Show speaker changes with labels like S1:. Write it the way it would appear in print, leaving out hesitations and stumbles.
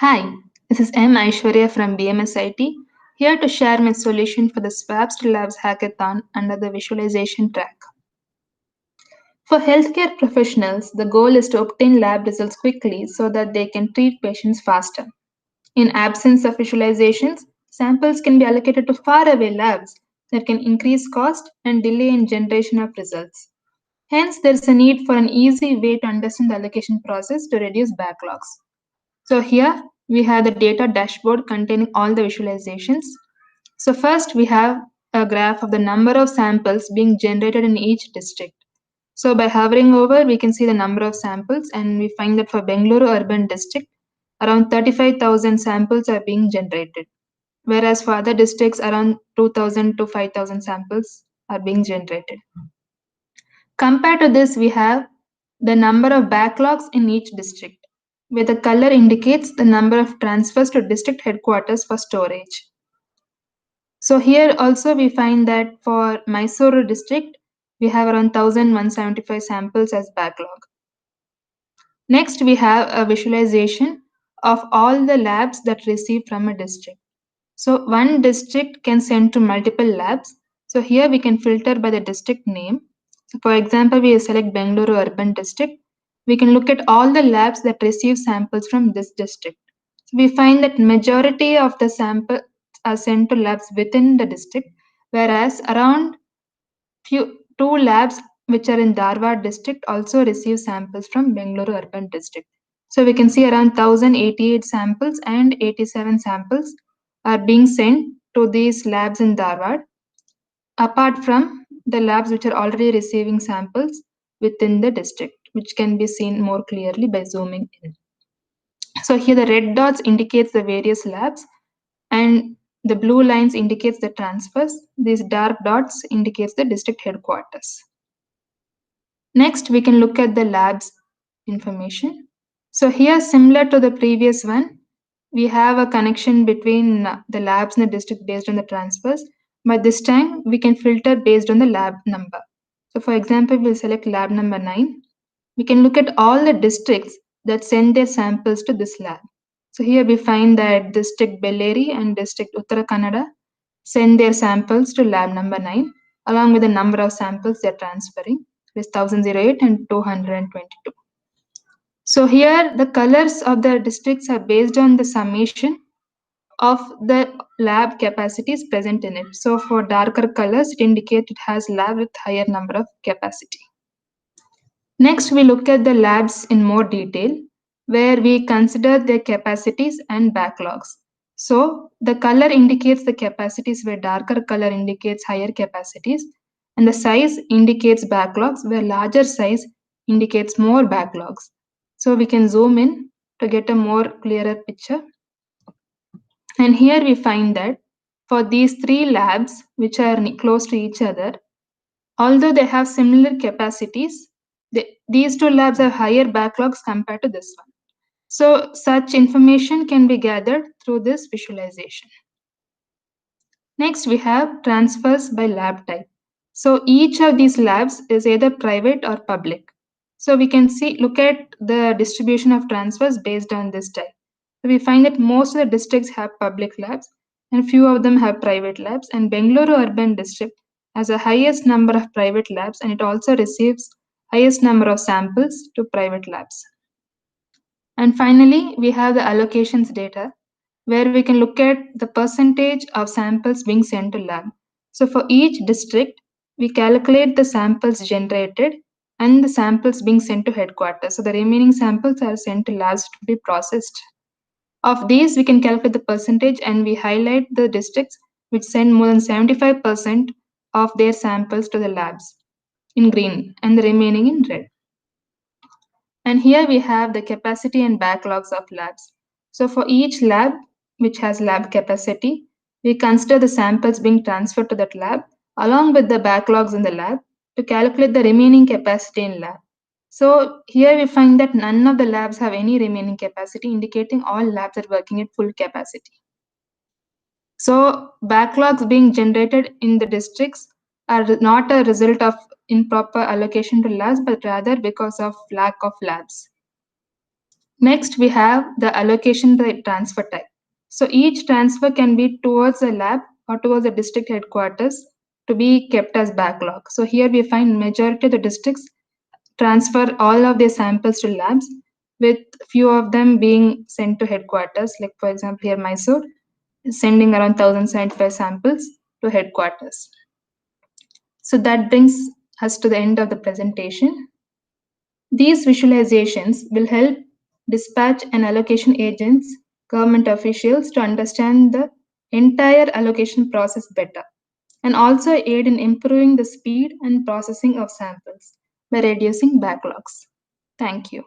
S1: Hi, this is M. Aishwarya from BMSIT, here to share my solution for the Swabs2Labs Hackathon under the visualization track. For healthcare professionals, the goal is to obtain lab results quickly so that they can treat patients faster. In absence of visualizations, samples can be allocated to faraway labs that can increase cost and delay in generation of results. Hence, there is a need for an easy way to understand the allocation process to reduce backlogs. So here we have the data dashboard containing all the visualizations. So first we have a graph of the number of samples being generated in each district. So by hovering over, we can see the number of samples, and we find that for Bengaluru urban district, around 35,000 samples are being generated, whereas for other districts, around 2,000 to 5,000 samples are being generated. Compared to this, we have the number of backlogs in each district, where the color indicates the number of transfers to district headquarters for storage. So here also we find that for Mysuru district, we have around 1,175 samples as backlog. Next, we have a visualization of all the labs that receive from a district. So one district can send to multiple labs. So here we can filter by the district name. So for example, we select Bengaluru urban district. We can look at all the labs that receive samples from this district. So we find that majority of the samples are sent to labs within the district, whereas around two labs which are in Dharwad district also receive samples from Bengaluru urban district. So we can see around 1,088 samples and 87 samples are being sent to these labs in Dharwad, apart from the labs which are already receiving samples within the district, which can be seen more clearly by zooming in. So here the red dots indicates the various labs, and the blue lines indicates the transfers. These dark dots indicates the district headquarters. Next, we can look at the labs information. So here, similar to the previous one, we have a connection between the labs in the district based on the transfers, but this time we can filter based on the lab number. So for example, we'll select lab number 9. We can look at all the districts that send their samples to this lab. So here we find that district Bellary and district Uttara Kannada send their samples to lab number 9 along with the number of samples they're transferring, is 1008 and 222. So here the colors of the districts are based on the summation of the lab capacities present in it. So for darker colors, it indicates it has lab with higher number of capacity. Next, we look at the labs in more detail, where we consider their capacities and backlogs. So the color indicates the capacities, where darker color indicates higher capacities, and the size indicates backlogs, where larger size indicates more backlogs. So we can zoom in to get a more clearer picture. And here we find that for these three labs, which are close to each other, although they have similar capacities, these two labs have higher backlogs compared to this one. So such information can be gathered through this visualization. Next, we have transfers by lab type. So each of these labs is either private or public. So we can look at the distribution of transfers based on this type. So we find that most of the districts have public labs and few of them have private labs, and Bengaluru urban district has the highest number of private labs, and it also receives highest number of samples to private labs. And finally, we have the allocations data, where we can look at the percentage of samples being sent to lab. So for each district, we calculate the samples generated and the samples being sent to headquarters. So the remaining samples are sent to labs to be processed. Of these, we can calculate the percentage, and we highlight the districts which send more than 75% of their samples to the labs in green and the remaining in red. And here we have the capacity and backlogs of labs. So for each lab which has lab capacity, we consider the samples being transferred to that lab along with the backlogs in the lab to calculate the remaining capacity in lab. So here we find that none of the labs have any remaining capacity, indicating all labs are working at full capacity. So backlogs being generated in the districts are not a result of improper allocation to labs, but rather because of lack of labs. Next, we have the allocation by transfer type. So each transfer can be towards a lab or towards the district headquarters to be kept as backlog. So here we find majority of the districts transfer all of their samples to labs, with few of them being sent to headquarters. Like for example, here Mysore is sending around 1075 samples to headquarters. So that brings us to the end of the presentation. These visualizations will help dispatch and allocation agents, government officials to understand the entire allocation process better, and also aid in improving the speed and processing of samples by reducing backlogs. Thank you.